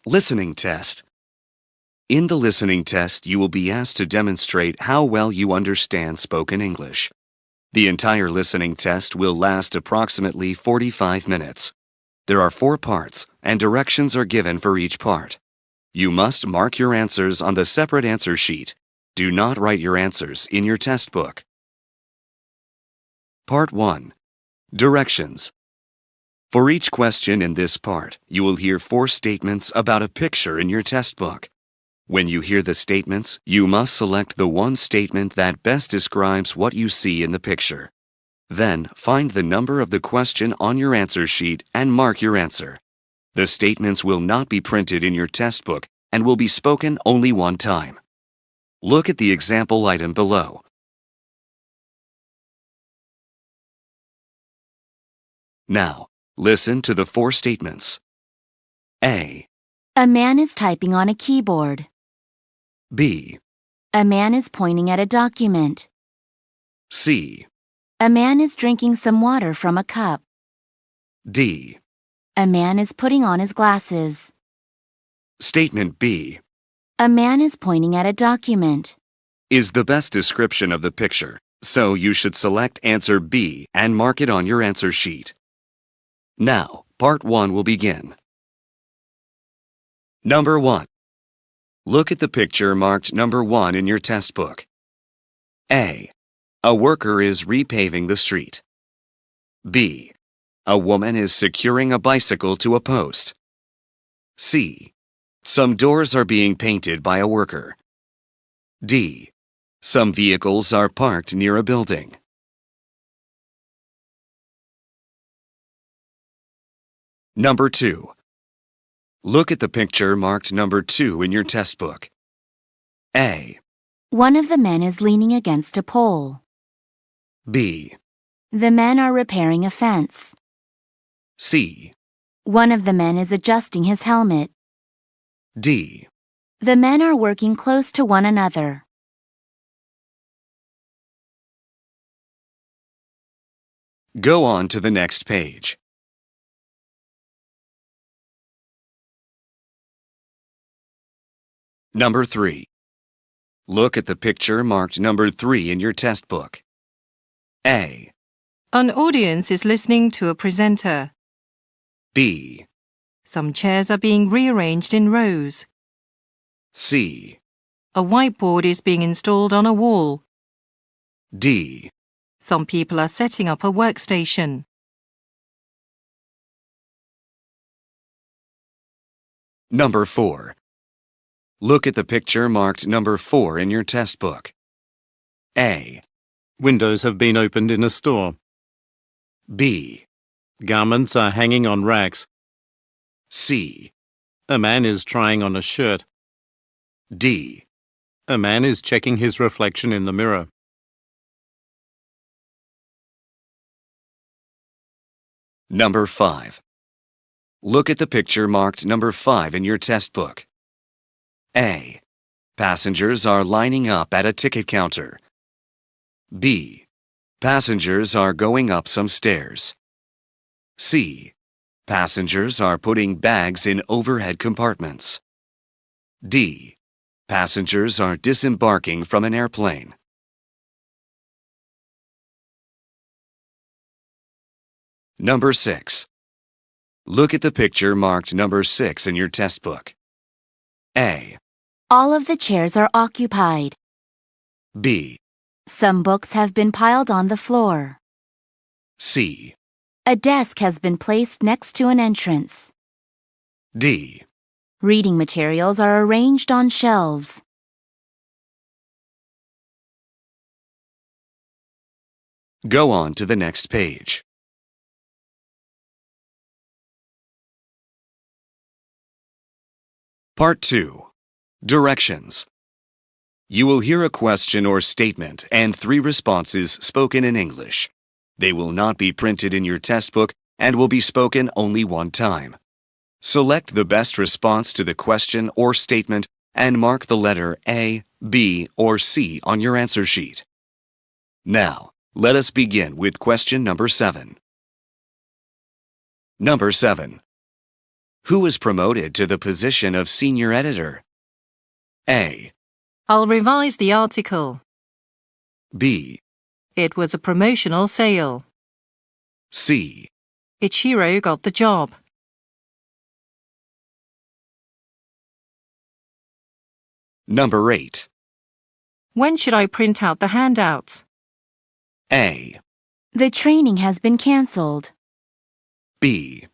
Listening test. In the listening test, you will be asked to demonstrate how well you understand spoken English. The entire listening test will last approximately 45 minutes. There are 4 parts, and directions are given for each part. You must mark your answers on the separate answer sheet. Do not write your answers in your test book. Part 1. Directions. For each question in this part, you will hear 4 statements about a picture in your test book. When you hear the statements, you must select the one statement that best describes what you see in the picture. Then, find the number of the question on your answer sheet and mark your answer. The statements will not be printed in your test book and will be spoken only one time. Look at the example item below. Now, listen to the 4 statements. A. A man is typing on a keyboard. B. A man is pointing at a document. C. A man is drinking some water from a cup. D. A man is putting on his glasses. Statement B A man is pointing at a document. is the best description of the picture, so you should select answer B and mark it on your answer sheet. Now, part 1 will begin. Number 1. Look at the picture marked number 1 in your test book. A. A worker is repaving the street. B. A woman is securing a bicycle to a post. C. Some doors are being painted by a worker. D. Some vehicles are parked near a building. Number 2. Look at the picture marked number 2 in your test book. A. One of the men is leaning against a pole. B. The men are repairing a fence. C. One of the men is adjusting his helmet. D. The men are working close to one another. Go on to the next page. Number 3. Look at the picture marked number 3 in your test book. A. An audience is listening to a presenter. B. Some chairs are being rearranged in rows. C. A whiteboard is being installed on a wall. D. Some people are setting up a workstation. Number 4. Look at the picture marked number 4 in your test book. A. Windows have been opened in a store. B. Garments are hanging on racks. C. A man is trying on a shirt. D. A man is checking his reflection in the mirror. Number 5. Look at the picture marked number 5 in your test book. A. Passengers are lining up at a ticket counter. B. Passengers are going up some stairs. C. Passengers are putting bags in overhead compartments. D. Passengers are disembarking from an airplane. Number 6. Look at the picture marked number 6 in your test book. A. All of the chairs are occupied. B. Some books have been piled on the floor. C. A desk has been placed next to an entrance. D. Reading materials are arranged on shelves. Go on to the next page. Part 2. Directions. You will hear a question or statement and 3 responses spoken in English. They will not be printed in your test book and will be spoken only one time. Select the best response to the question or statement and mark the letter A, B, or C on your answer sheet. Now, let us begin with question number 7. Number 7. Who was promoted to the position of senior editor? A. I'll revise the article. B. It was a promotional sale. C. Ichiro got the job. Number 8. When should I print out the handouts? A. The training has been cancelled. B.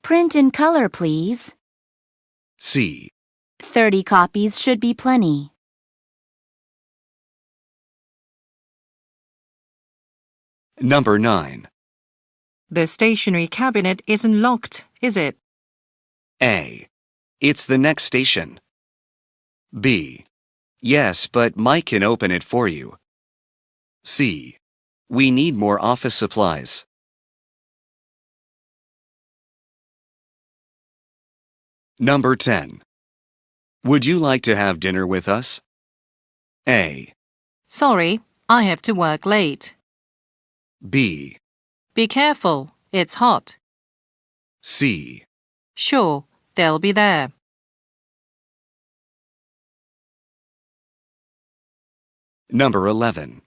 Print in color, please. C. 30 copies should be plenty. Number 9. The stationery cabinet isn't locked, is it? A. It's the next station. B. Yes, but Mike can open it for you. C. We need more office supplies. Number 10. Would you like to have dinner with us? A. Sorry, I have to work late. B. Be careful, it's hot. C. Sure, they'll be there. Number 11.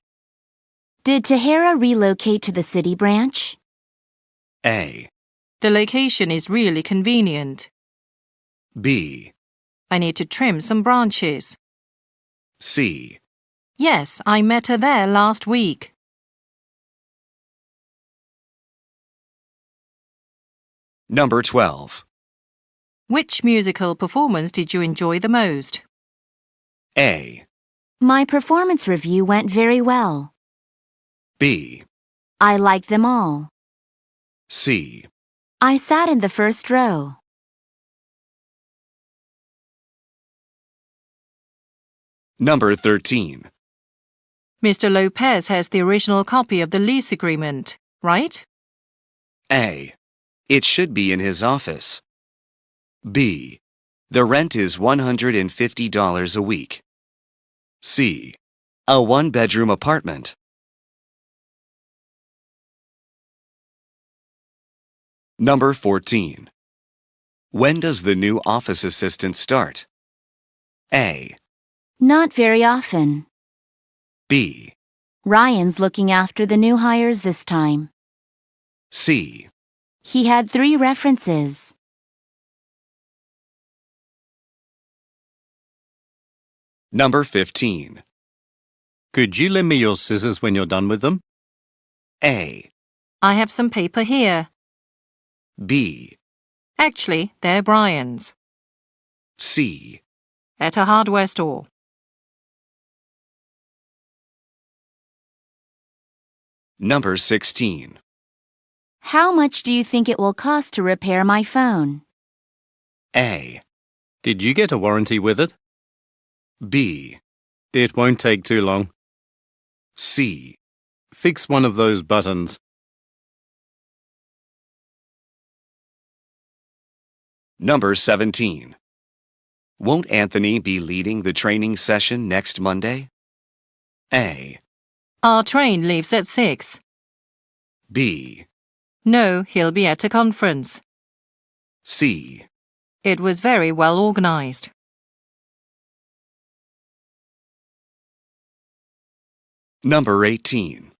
Did Tahara relocate to the city branch? A. The location is really convenient. B. I need to trim some branches. C. Yes, I met her there last week. Number 12. Which musical performance did you enjoy the most? A. My performance review went very well. B. I liked them all. C. I sat in the first row. Number 13. Mr. Lopez has the original copy of the lease agreement, right? A. It should be in his office. B. The rent is $150 a week. C. A one-bedroom apartment. Number 14. When does the new office assistant start? A. Not very often. B. Ryan's looking after the new hires this time. C. He had 3 references. Number 15. Could you lend me your scissors when you're done with them? A. I have some paper here. B. Actually, they're Brian's. C. At a hardware store. Number 16. How much do you think it will cost to repair my phone? A. Did you get a warranty with it? B. It won't take too long. C. Fix one of those buttons. Number 17. Won't Anthony be leading the training session next Monday? A. Our train leaves at 6. B. No, he'll be at a conference. C. It was very well organized. Number 18.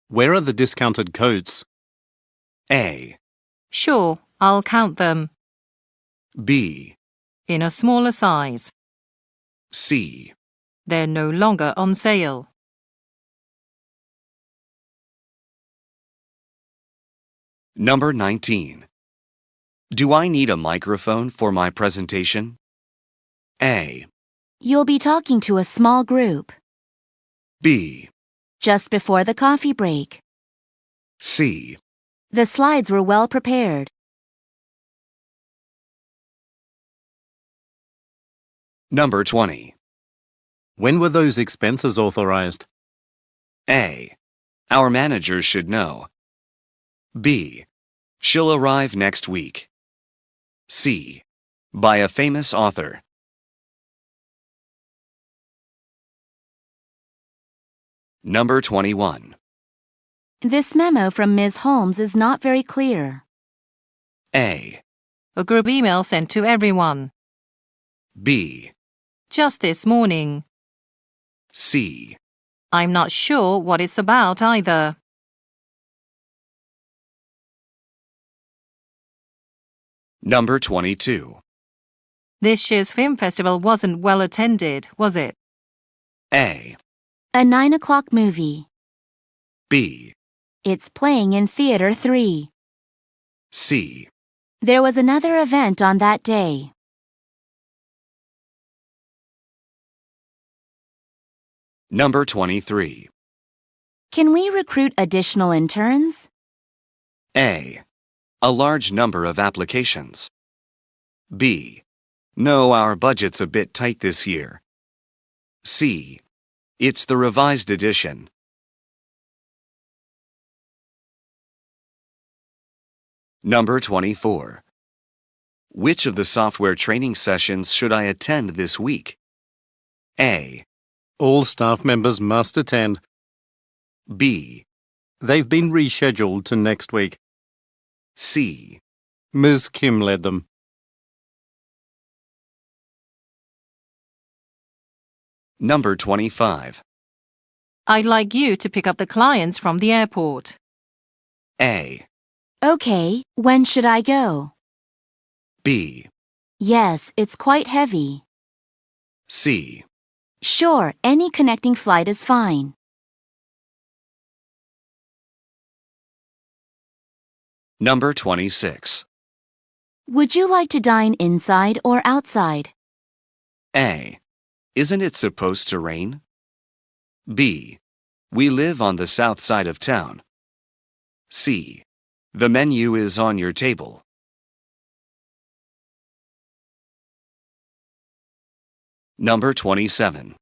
Where are the discounted coats? A. Sure, I'll count them. B. In a smaller size. C. They're no longer on sale. Number 19. Do I need a microphone for my presentation? A. You'll be talking to a small group. B. Just before the coffee break. C. The slides were well prepared. Number 20. When were those expenses authorized? A. Our manager should know. B. She'll arrive next week. C. By a famous author. Number 21. This memo from Ms. Holmes is not very clear. A. A group email sent to everyone. B. Just this morning. C. I'm not sure what it's about either. Number 22. This year's film festival wasn't well attended, was it? A. A 9 o'clock movie. B. It's playing in Theater 3. C. There was another event on that day. Number 23. Can we recruit additional interns? A. A large number of applications. B. No, our budget's a bit tight this year. C. It's the revised edition. Number 24. Which of the software training sessions should I attend this week? A. All staff members must attend. B. They've been rescheduled to next week. C. Ms. Kim led them. Number 25. I'd like you to pick up the clients from the airport. A. Okay, when should I go? B. Yes, it's quite heavy. C. Sure, any connecting flight is fine. Number 26. Would you like to dine inside or outside? A. Isn't it supposed to rain? B. We live on the south side of town. C. The menu is on your table. Number 27.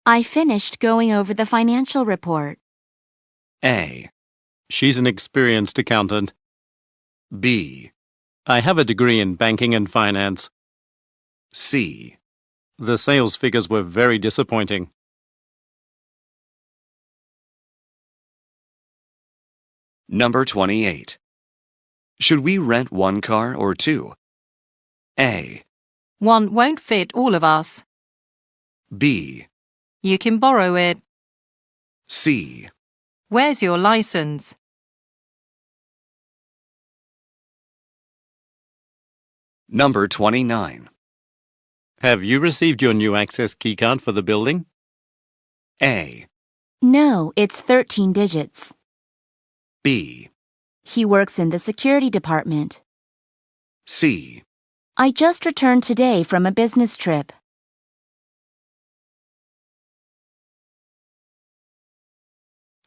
I finished going over the financial report. A. She's an experienced accountant. B. I have a degree in banking and finance. C. The sales figures were very disappointing. Number 28. Should we rent one car or two? A. One won't fit all of us. B. You can borrow it. C. Where's your license? Number 29. Have you received your new access keycard for the building? A. No, it's 13 digits. B. He works in the security department. C. I just returned today from a business trip.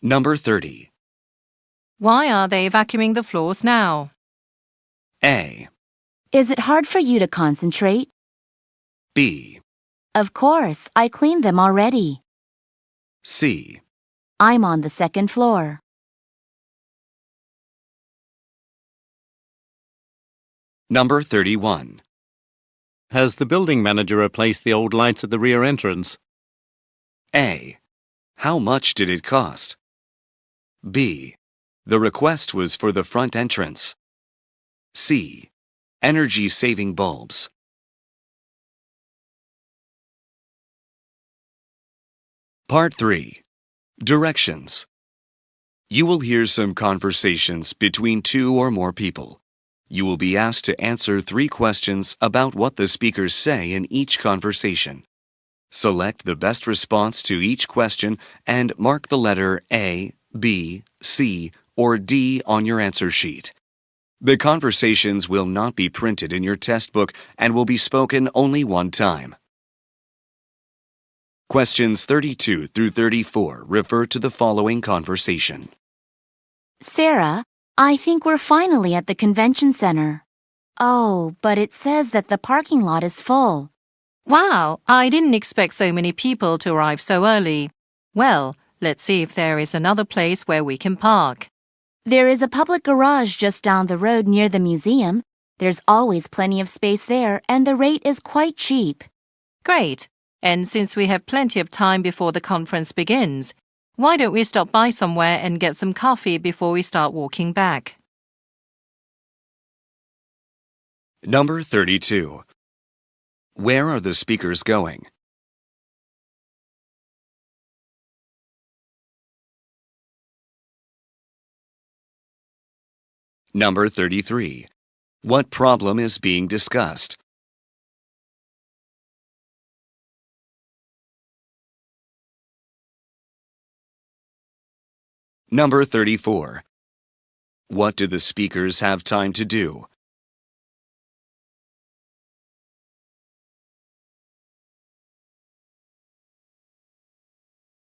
Number 30. Why are they vacuuming the floors now? A. Is it hard for you to concentrate? B. Of course, I cleaned them already. C. I'm on the second floor. Number 31. Has the building manager replaced the old lights at the rear entrance? A. How much did it cost? B. The request was for the front entrance. C. Energy-saving bulbs. Part 3. Directions. You will hear some conversations between two or more people. You will be asked to answer 3 questions about what the speakers say in each conversation. Select the best response to each question and mark the letter A, B, C, or D on your answer sheet. The conversations will not be printed in your test book and will be spoken only one time. Questions 32 through 34 refer to the following conversation. Sarah, I think we're finally at the convention center. Oh, but it says that the parking lot is full. Wow, I didn't expect so many people to arrive so early. Well, let's see if there is another place where we can park. There is a public garage just down the road near the museum. There's always plenty of space there, and the rate is quite cheap. Great. And since we have plenty of time before the conference begins, why don't we stop by somewhere and get some coffee before we start walking back? Number 32. Where are the speakers going? Number 33. What problem is being discussed? Number 34. What do the speakers have time to do?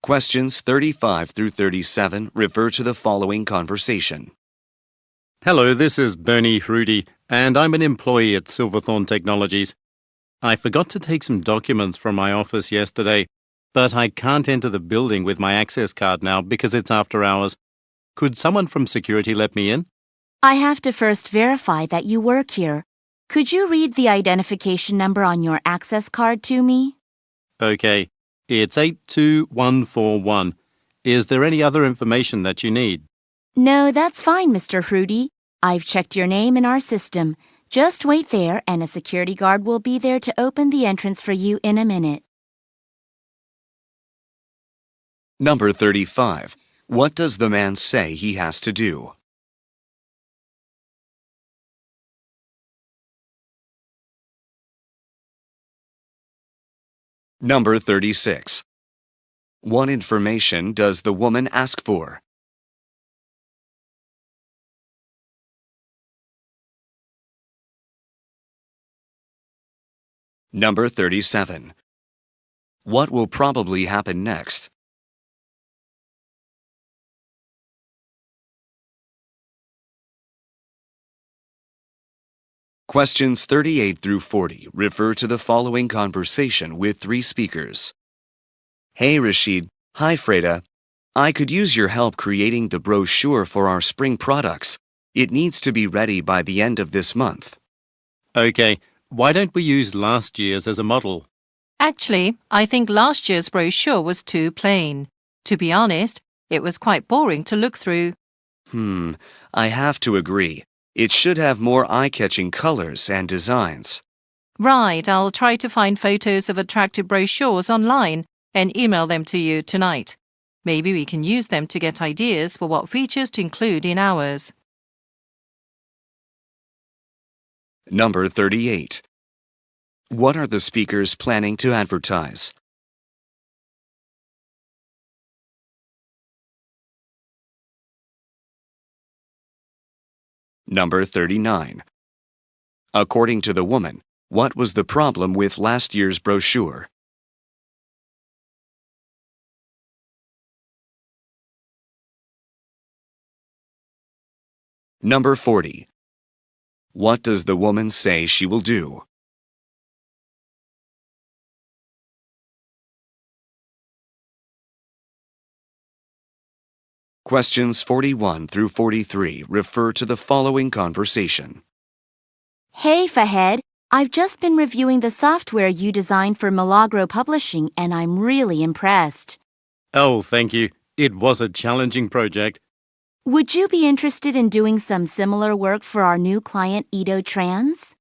Questions 35 through 37 refer to the following conversation. Hello, this is Bernie Hrudi, and I'm an employee at Silverthorne Technologies. I forgot to take some documents from my office yesterday, but I can't enter the building with my access card now because it's after hours. Could someone from security let me in? I have to first verify that you work here. Could you read the identification number on your access card to me? Okay, it's 82141. Is there any other information that you need? No, that's fine, Mr. Hrudi. I've checked your name in our system. Just wait there and a security guard will be there to open the entrance for you in a minute. Number 35. What does the man say he has to do? Number 36. What information does the woman ask for? Number 37. What will probably happen next? Questions 38 through 40 refer to the following conversation with three speakers. Hey Rashid. Hi Freda. I could use your help creating the brochure for our spring products. It needs to be ready by the end of this month. Okay, why don't we use last year's as a model? Actually, I think last year's brochure was too plain. To be honest, it was quite boring to look through. I have to agree. It should have more eye-catching colors and designs. Right, I'll try to find photos of attractive brochures online and email them to you tonight. Maybe we can use them to get ideas for what features to include in ours. Number 38. What are the speakers planning to advertise? Number 39. According to the woman, what was the problem with last year's brochure? Number 40. What does the woman say she will do? Questions 41 through 43 refer to the following conversation. Hey, Fahed. I've just been reviewing the software you designed for Milagro Publishing and I'm really impressed. Oh, thank you. It was a challenging project. Would you be interested in doing some similar work for our new client, Edo Trans?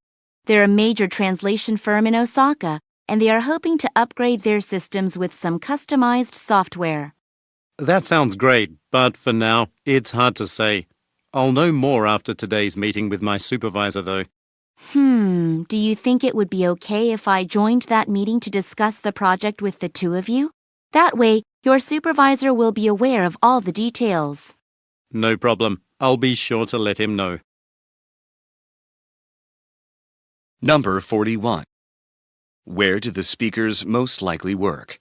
They're a major translation firm in Osaka, and they are hoping to upgrade their systems with some customized software. That sounds great, but for now, it's hard to say. I'll know more after today's meeting with my supervisor, though. Do you think it would be okay if I joined that meeting to discuss the project with the two of you? That way, your supervisor will be aware of all the details. No problem. I'll be sure to let him know. Number 41. Where do the speakers most likely work?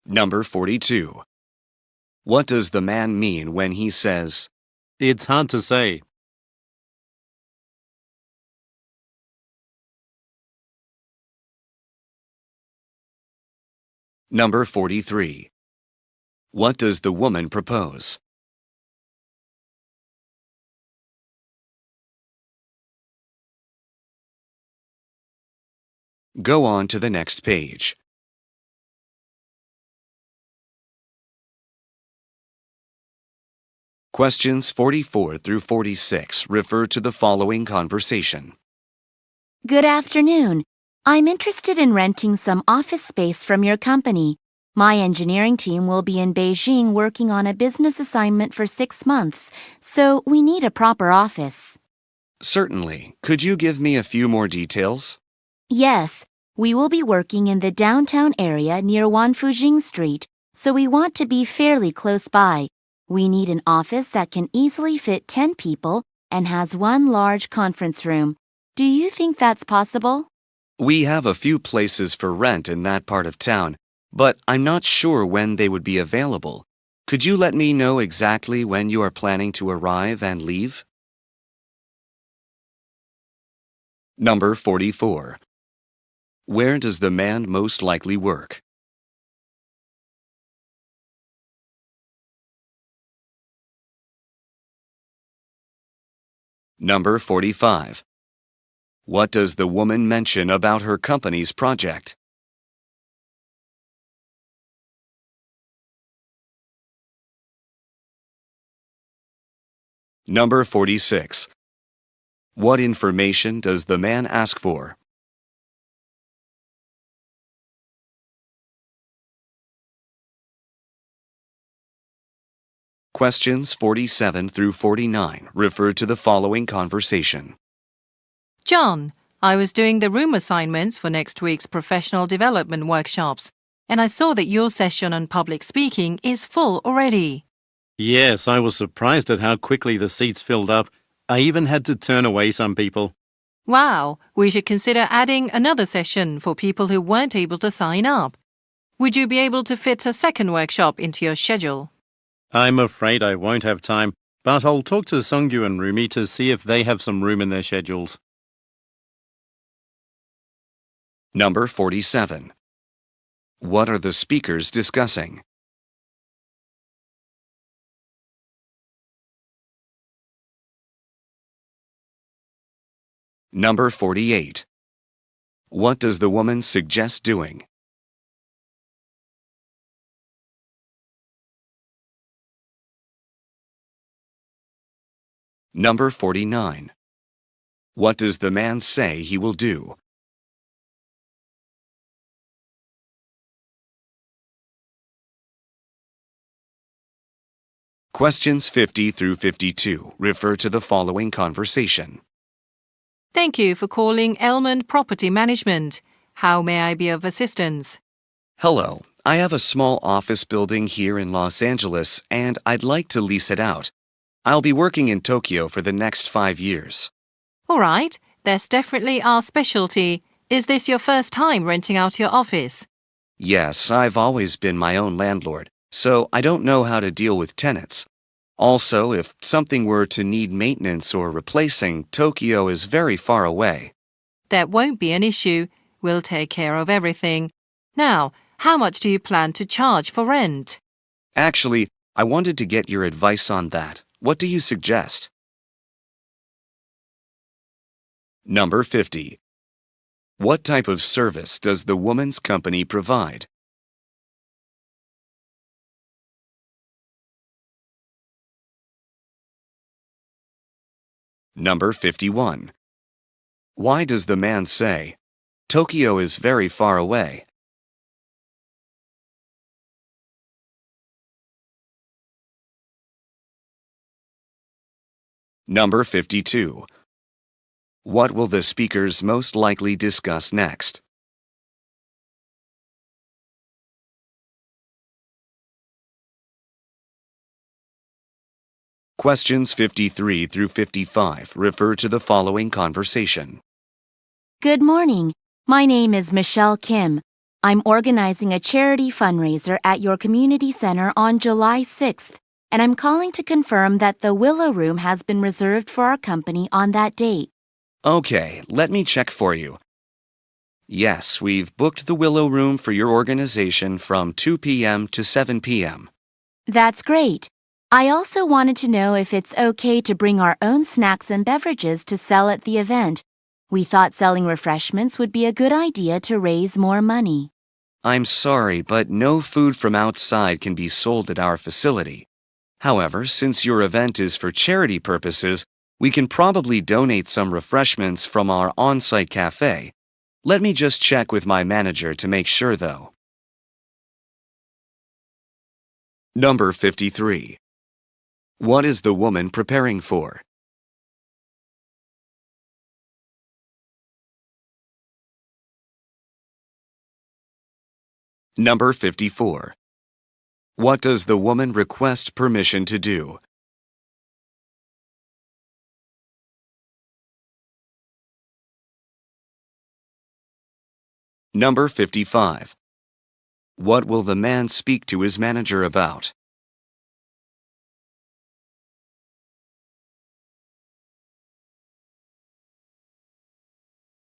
Number 42. What does the man mean when he says, It's hard to say. Number 43. What does the woman propose? Go on to the next page. Questions 44 through 46 refer to the following conversation. Good afternoon. I'm interested in renting some office space from your company. My engineering team will be in Beijing working on a business assignment for 6 months, so we need a proper office. Certainly. Could you give me a few more details? Yes, we will be working in the downtown area near Wanfujing Street, so we want to be fairly close by. We need an office that can easily fit 10 people and has one large conference room. Do you think that's possible? We have a few places for rent in that part of town, but I'm not sure when they would be available. Could you let me know exactly when you are planning to arrive and leave? Number 44. Where does the man most likely work? Number 45. What does the woman mention about her company's project? Number 46. What information does the man ask for? Questions 47 through 49 refer to the following conversation. John, I was doing the room assignments for next week's professional development workshops, and I saw that your session on public speaking is full already. Yes, I was surprised at how quickly the seats filled up. I even had to turn away some people. Wow, we should consider adding another session for people who weren't able to sign up. Would you be able to fit a second workshop into your schedule? I'm afraid I won't have time, but I'll talk to Songyu and Rumi to see if they have some room in their schedules. Number 47. What are the speakers discussing? Number 48. What does the woman suggest doing? Number 49. What does the man say he will do? Questions 50 through 52 refer to the following conversation. Thank you for calling Elmond Property Management. How may I be of assistance? Hello, I have a small office building here in Los Angeles and I'd like to lease it out. I'll be working in Tokyo for the next 5 years. All right, that's definitely our specialty. Is this your first time renting out your office? Yes, I've always been my own landlord, so I don't know how to deal with tenants. Also, if something were to need maintenance or replacing, Tokyo is very far away. That won't be an issue. We'll take care of everything. Now, how much do you plan to charge for rent? Actually, I wanted to get your advice on that. What do you suggest? Number 50. What type of service does the woman's company provide? Number 51. Why does the man say, Tokyo is very far away? Number 52. What will the speakers most likely discuss next? Questions 53 through 55 refer to the following conversation. Good morning. My name is Michelle Kim. I'm organizing a charity fundraiser at your community center on July 6th, and I'm calling to confirm that the Willow Room has been reserved for our company on that date. Okay, let me check for you. Yes, we've booked the Willow Room for your organization from 2 p.m. to 7 p.m. That's great. I also wanted to know if it's okay to bring our own snacks and beverages to sell at the event. We thought selling refreshments would be a good idea to raise more money. I'm sorry, but no food from outside can be sold at our facility. However, since your event is for charity purposes, we can probably donate some refreshments from our on-site cafe. Let me just check with my manager to make sure, though. Number 53. What is the woman preparing for? Number 54. What does the woman request permission to do? Number 55. What will the man speak to his manager about?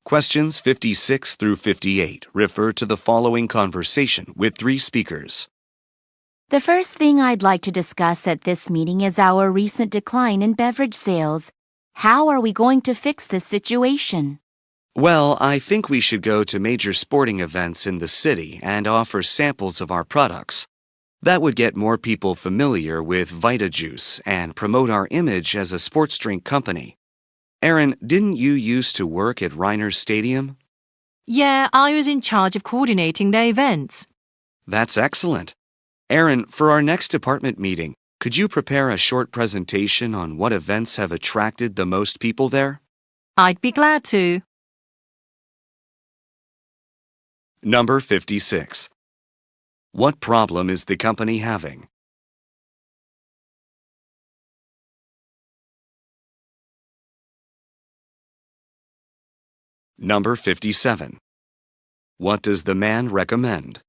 Questions 56 through 58 refer to the following conversation with three speakers. The first thing I'd like to discuss at this meeting is our recent decline in beverage sales. How are we going to fix this situation? Well, I think we should go to major sporting events in the city and offer samples of our products. That would get more people familiar with Vita Juice and promote our image as a sports drink company. Aaron, didn't you used to work at Reiner's Stadium? Yeah, I was in charge of coordinating their events. That's excellent. Aaron, for our next department meeting, could you prepare a short presentation on what events have attracted the most people there? I'd be glad to. Number 56. What problem is the company having? Number 57. What does the man recommend?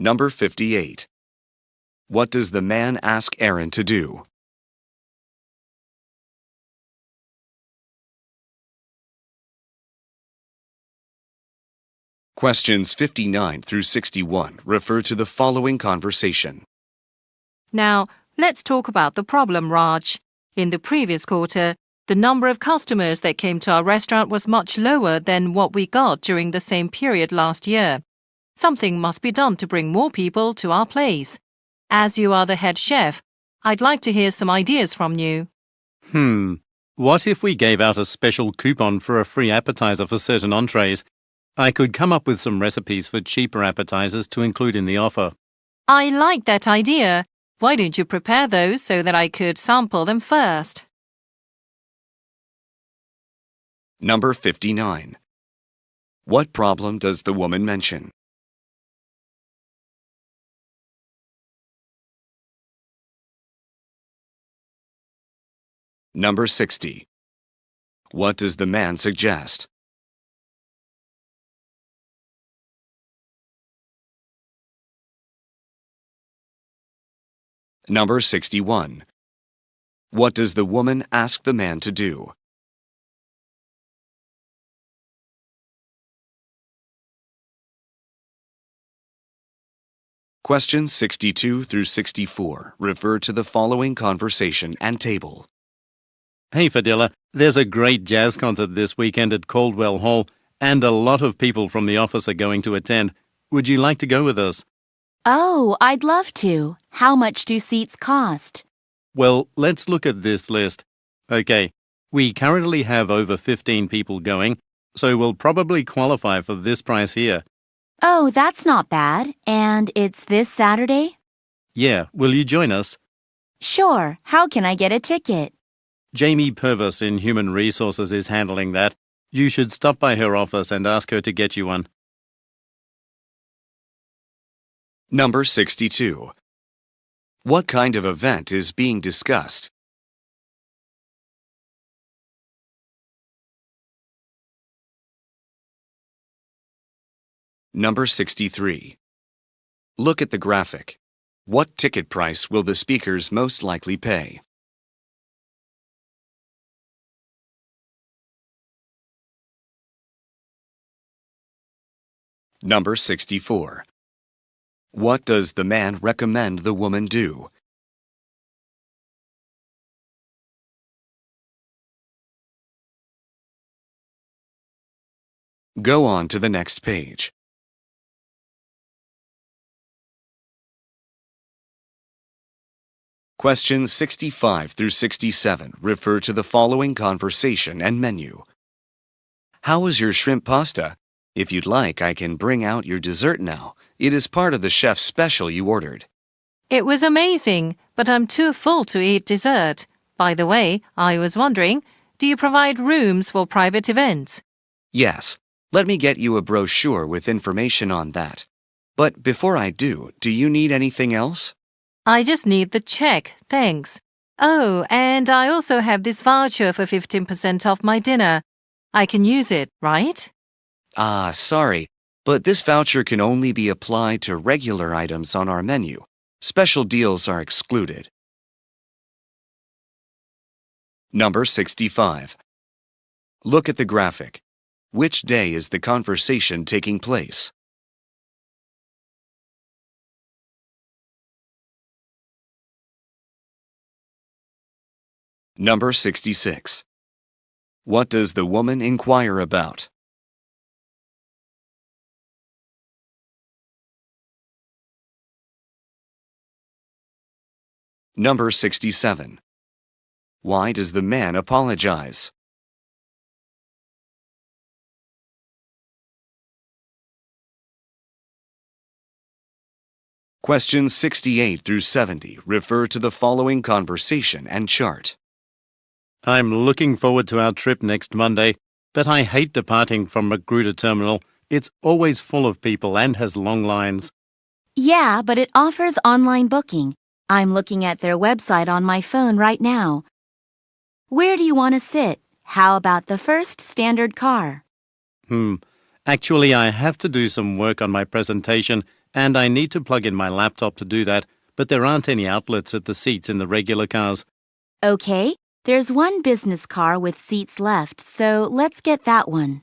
Number 58. What does the man ask Aaron to do? Questions 59 through 61 refer to the following conversation. Now, let's talk about the problem, Raj. In the previous quarter, the number of customers that came to our restaurant was much lower than what we got during the same period last year. Something must be done to bring more people to our place. As you are the head chef, I'd like to hear some ideas from you. What if we gave out a special coupon for a free appetizer for certain entrees? I could come up with some recipes for cheaper appetizers to include in the offer. I like that idea. Why don't you prepare those so that I could sample them first? Number 59. What problem does the woman mention? Number 60. What does the man suggest? Number 61. What does the woman ask the man to do? Questions 62 through 64 refer to the following conversation and table. Hey, Fadila, there's a great jazz concert this weekend at Caldwell Hall, and a lot of people from the office are going to attend. Would you like to go with us? Oh, I'd love to. How much do seats cost? Well, let's look at this list. Okay, we currently have over 15 people going, so we'll probably qualify for this price here. Oh, that's not bad. And it's this Saturday? Yeah, will you join us? Sure. How can I get a ticket? Jamie Purvis in Human Resources is handling that. You should stop by her office and ask her to get you one. Number 62. What kind of event is being discussed? Number 63. Look at the graphic. What ticket price will the speakers most likely pay? Number 64. What does the man recommend the woman do? Go on to the next page. Questions 65 through 67 refer to the following conversation and menu. How was your shrimp pasta? If you'd like, I can bring out your dessert now. It is part of the chef's special you ordered. It was amazing, but I'm too full to eat dessert. By the way, I was wondering, do you provide rooms for private events? Yes, let me get you a brochure with information on that. But before I do you need anything else? I just need the check, thanks. Oh, and I also have this voucher for 15% off my dinner. I can use it, right? Ah, sorry, but this voucher can only be applied to regular items on our menu. Special deals are excluded. Number 65. Look at the graphic. Which day is the conversation taking place? Number 66. What does the woman inquire about? Number 67. Why does the man apologize? Questions 68 through 70 refer to the following conversation and chart. I'm looking forward to our trip next Monday, but I hate departing from Magruder Terminal. It's always full of people and has long lines. Yeah, but it offers online booking. I'm looking at their website on my phone right now. Where do you want to sit? How about the first standard car? Actually, I have to do some work on my presentation, and I need to plug in my laptop to do that, but there aren't any outlets at the seats in the regular cars. Okay, there's one business car with seats left, so let's get that one.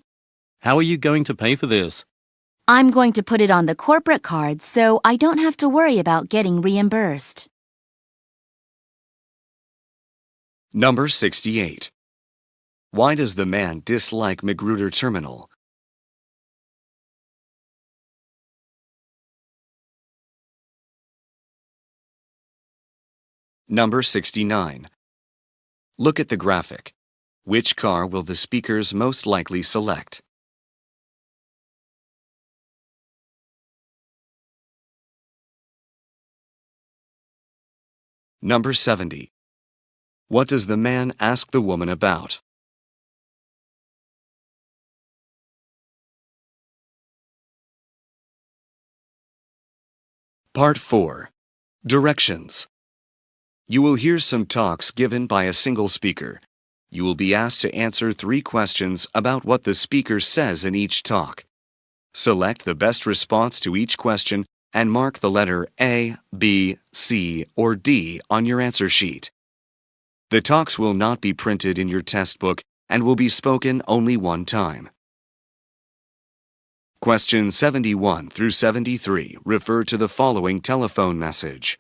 How are you going to pay for this? I'm going to put it on the corporate card so I don't have to worry about getting reimbursed. Number 68. Why does the man dislike Magruder Terminal? Number 69. Look at the graphic. Which car will the speakers most likely select? Number 70. What does the man ask the woman about? Part 4. Directions. You will hear some talks given by a single speaker. You will be asked to answer 3 questions about what the speaker says in each talk. Select the best response to each question and mark the letter A, B, C, or D on your answer sheet. The talks will not be printed in your test book and will be spoken only one time. Questions 71 through 73 refer to the following telephone message.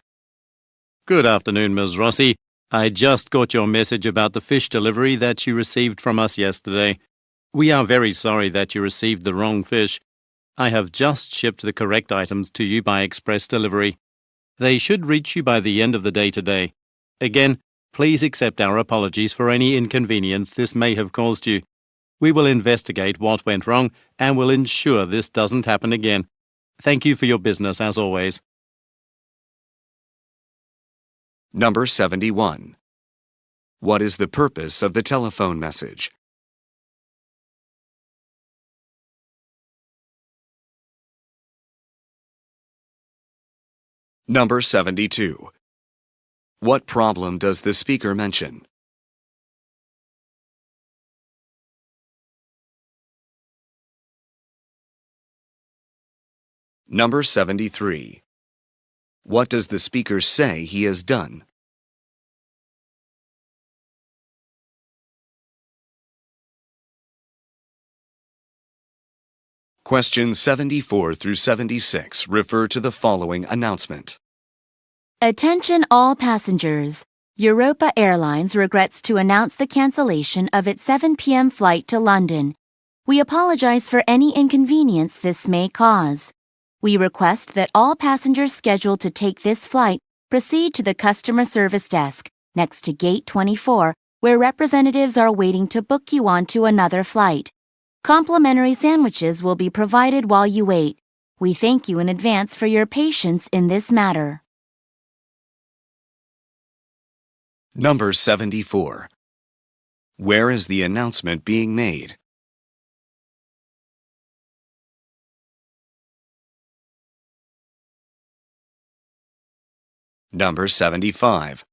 Good afternoon, Ms. Rossi. I just got your message about the fish delivery that you received from us yesterday. We are very sorry that you received the wrong fish. I have just shipped the correct items to you by express delivery. They should reach you by the end of the day today. Again, please accept our apologies for any inconvenience this may have caused you. We will investigate what went wrong and will ensure this doesn't happen again. Thank you for your business as always. Number 71. What is the purpose of the telephone message? Number 72. What problem does the speaker mention? Number 73. What does the speaker say he has done? Questions 74 through 76 refer to the following announcement. Attention all passengers. Europa Airlines regrets to announce the cancellation of its 7 p.m. flight to London. We apologize for any inconvenience this may cause. We request that all passengers scheduled to take this flight proceed to the customer service desk next to Gate 24, where representatives are waiting to book you onto another flight. Complimentary sandwiches will be provided while you wait. We thank you in advance for your patience in this matter. Number 74. Where is the announcement being made? Number 75.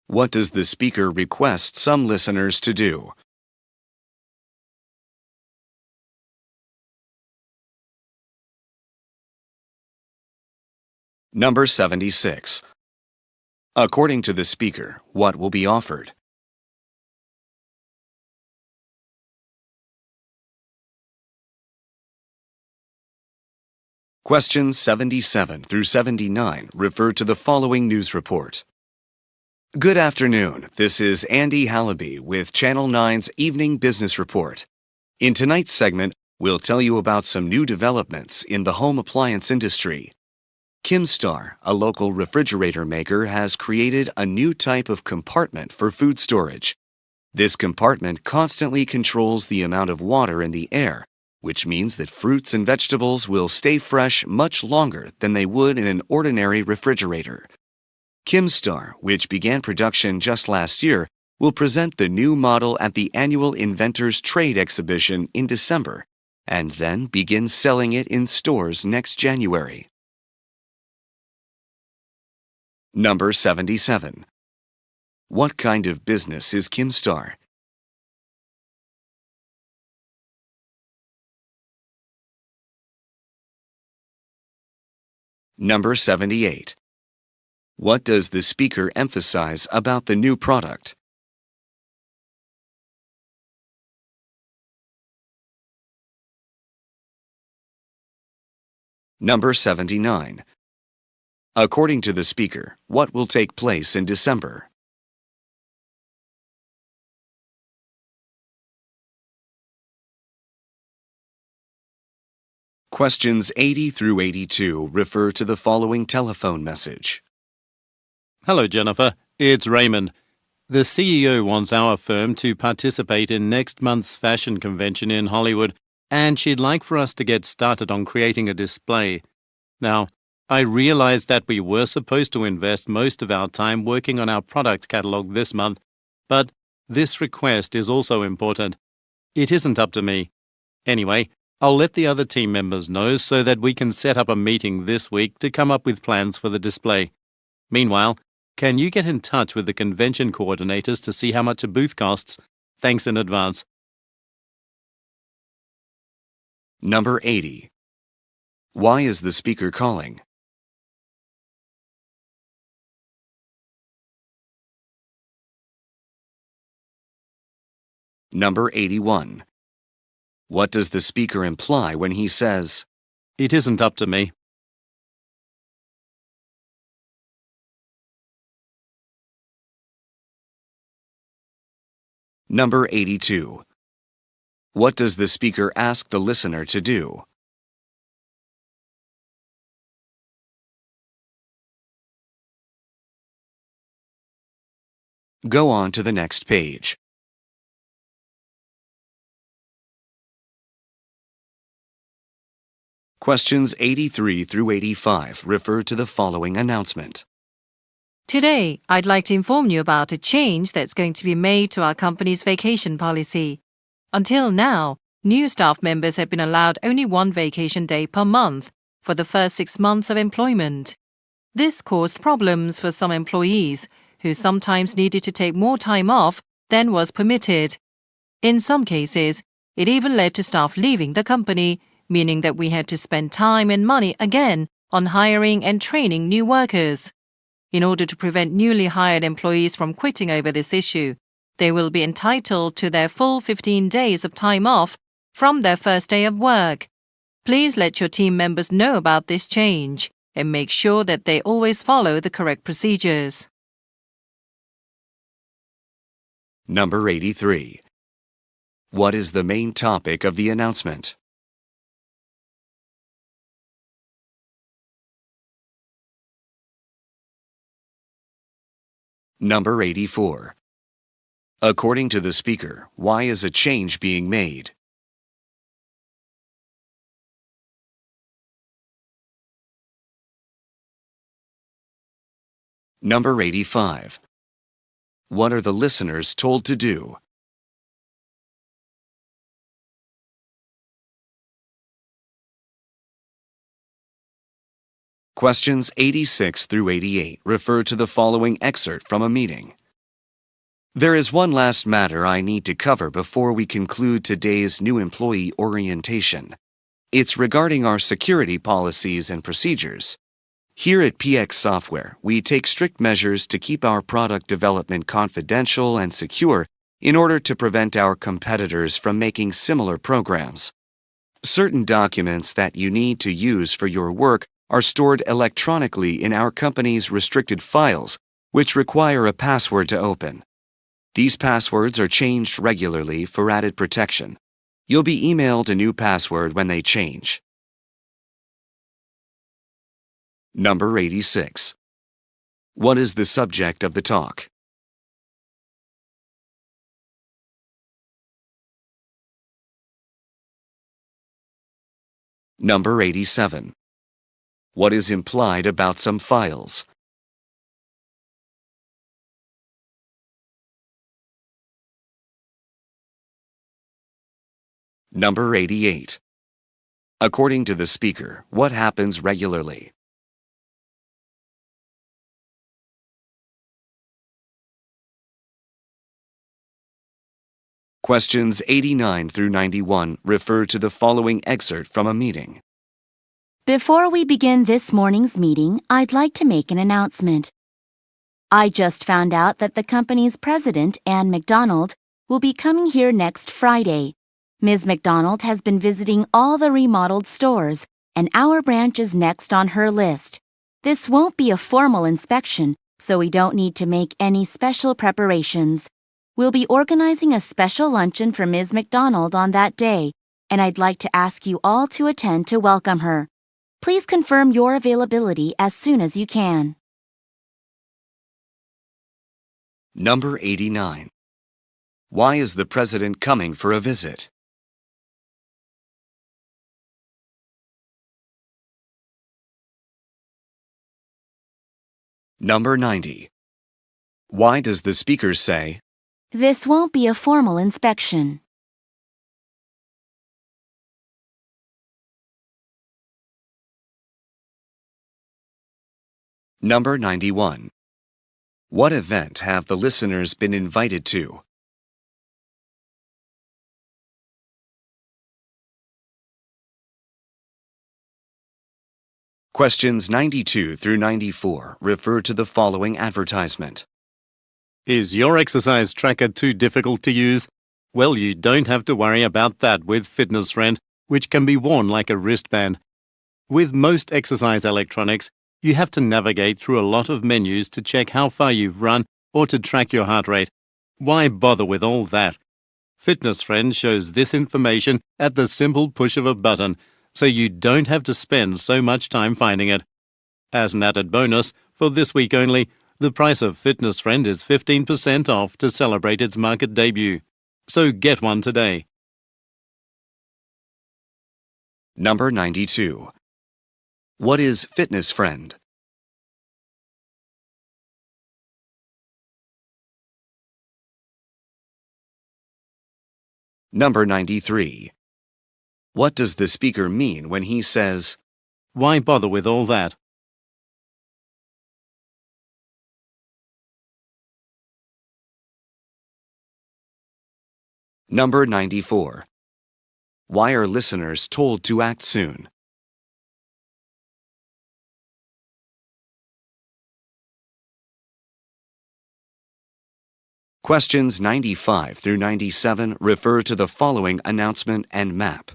What does the speaker request some listeners to do? Number 76. According to the speaker, what will be offered? Questions 77 through 79 refer to the following news report. Good afternoon. This is Andy Hallaby with Channel 9's Evening Business Report. In tonight's segment, we'll tell you about some new developments in the home appliance industry. Kimstar, a local refrigerator maker, has created a new type of compartment for food storage. This compartment constantly controls the amount of water in the air, which means that fruits and vegetables will stay fresh much longer than they would in an ordinary refrigerator. Kimstar, which began production just last year, will present the new model at the annual Inventors Trade Exhibition in December, and then begin selling it in stores next January. Number 77. What kind of business is Kimstar? Number 78. What does the speaker emphasize about the new product? Number 79. According to the speaker, what will take place in December? Questions 80 through 82 refer to the following telephone message. Hello, Jennifer. It's Raymond. The CEO wants our firm to participate in next month's fashion convention in Hollywood, and she'd like for us to get started on creating a display. Now, I realize that we were supposed to invest most of our time working on our product catalog this month, but this request is also important. It isn't up to me. Anyway, I'll let the other team members know so that we can set up a meeting this week to come up with plans for the display. Meanwhile, can you get in touch with the convention coordinators to see how much a booth costs? Thanks in advance. Number 80. Why is the speaker calling? Number 81. What does the speaker imply when he says, It isn't up to me? Number 82. What does the speaker ask the listener to do? Go on to the next page. Questions 83 through 85 refer to the following announcement. Today, I'd like to inform you about a change that's going to be made to our company's vacation policy. Until now, new staff members have been allowed only one vacation day per month for the first 6 months of employment. This caused problems for some employees who sometimes needed to take more time off than was permitted. In some cases, it even led to staff leaving the company, meaning that we had to spend time and money again on hiring and training new workers. In order to prevent newly hired employees from quitting over this issue, they will be entitled to their full 15 days of time off from their first day of work. Please let your team members know about this change and make sure that they always follow the correct procedures. Number 83. What is the main topic of the announcement? Number 84. According to the speaker, why is a change being made? Number 85. What are the listeners told to do? Questions 86 through 88 refer to the following excerpt from a meeting. There is one last matter I need to cover before we conclude today's new employee orientation. It's regarding our security policies and procedures. Here at PX Software, we take strict measures to keep our product development confidential and secure in order to prevent our competitors from making similar programs. Certain documents that you need to use for your work are stored electronically in our company's restricted files, which require a password to open. These passwords are changed regularly for added protection. You'll be emailed a new password when they change. Number 86. What is the subject of the talk? Number 87. What is implied about some files? Number 88. According to the speaker, what happens regularly? Questions 89 through 91 refer to the following excerpt from a meeting. Before we begin this morning's meeting, I'd like to make an announcement. I just found out that the company's president, Ann McDonald, will be coming here next Friday. Ms. McDonald has been visiting all the remodeled stores, and our branch is next on her list. This won't be a formal inspection, so we don't need to make any special preparations. We'll be organizing a special luncheon for Ms. McDonald on that day, and I'd like to ask you all to attend to welcome her. Please confirm your availability as soon as you can. Number 89. Why is the president coming for a visit? Number 90. Why does the speaker say, This won't be a formal inspection? Number 91. What event have the listeners been invited to? Questions 92 through 94 refer to the following advertisement. Is your exercise tracker too difficult to use? Well, you don't have to worry about that with Fitness Friend, which can be worn like a wristband. With most exercise electronics, you have to navigate through a lot of menus to check how far you've run or to track your heart rate. Why bother with all that? Fitness Friend shows this information at the simple push of a button, so you don't have to spend so much time finding it. As an added bonus, for this week only, the price of Fitness Friend is 15% off to celebrate its market debut. So get one today. Number 92. What is Fitness Friend? Number 93. What does the speaker mean when he says, Why bother with all that? Number 94. Why are listeners told to act soon? Questions 95 through 97 refer to the following announcement and map.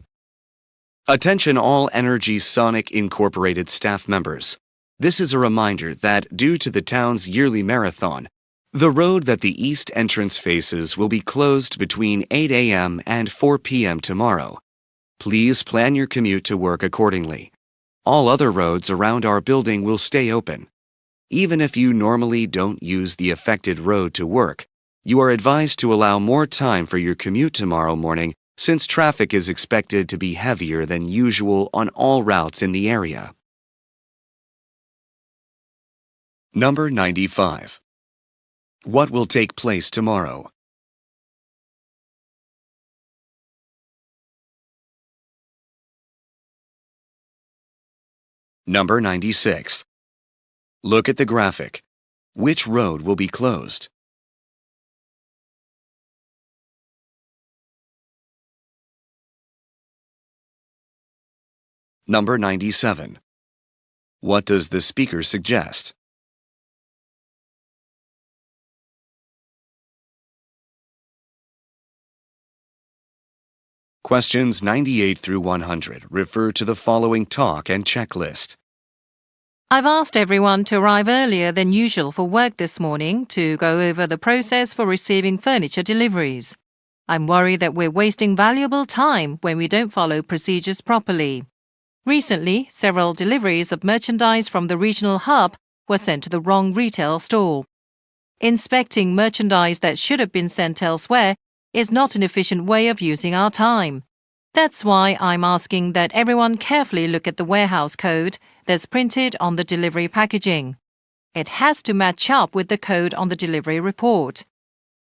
Attention all Energy Sonic Incorporated staff members. This is a reminder that due to the town's yearly marathon, The road that the east entrance faces will be closed between 8 a.m. and 4 p.m. tomorrow. Please plan your commute to work accordingly. All other roads around our building will stay open. Even if you normally don't use the affected road to work, you are advised to allow more time for your commute tomorrow morning since traffic is expected to be heavier than usual on all routes in the area. Number 95. What will take place tomorrow? Number 96. Look at the graphic. Which road will be closed? Number 97. What does the speaker suggest? Questions 98 through 100 refer to the following talk and checklist. I've asked everyone to arrive earlier than usual for work this morning to go over the process for receiving furniture deliveries. I'm worried that we're wasting valuable time when we don't follow procedures properly. Recently, several deliveries of merchandise from the regional hub were sent to the wrong retail store. Inspecting merchandise that should have been sent elsewhere is not an efficient way of using our time. That's why I'm asking that everyone carefully look at the warehouse code that's printed on the delivery packaging. It has to match up with the code on the delivery report.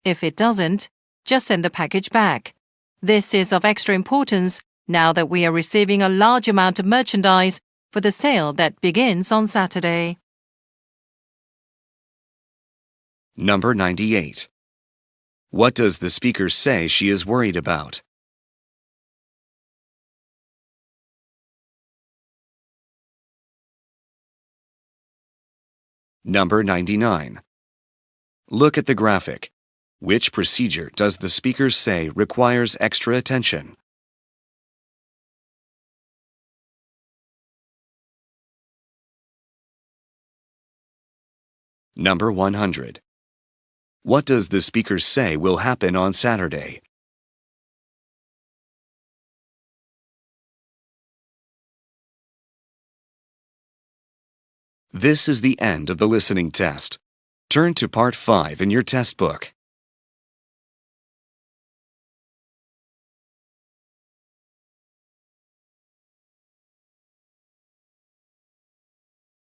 If it doesn't, just send the package back. This is of extra importance now that we are receiving a large amount of merchandise for the sale that begins on Saturday. Number 98. What does the speaker say she is worried about? Number 99. Look at the graphic. Which procedure does the speaker say requires extra attention? Number 100. What does the speaker say will happen on Saturday? This is the end of the listening test. Turn to Part 5 in your test book.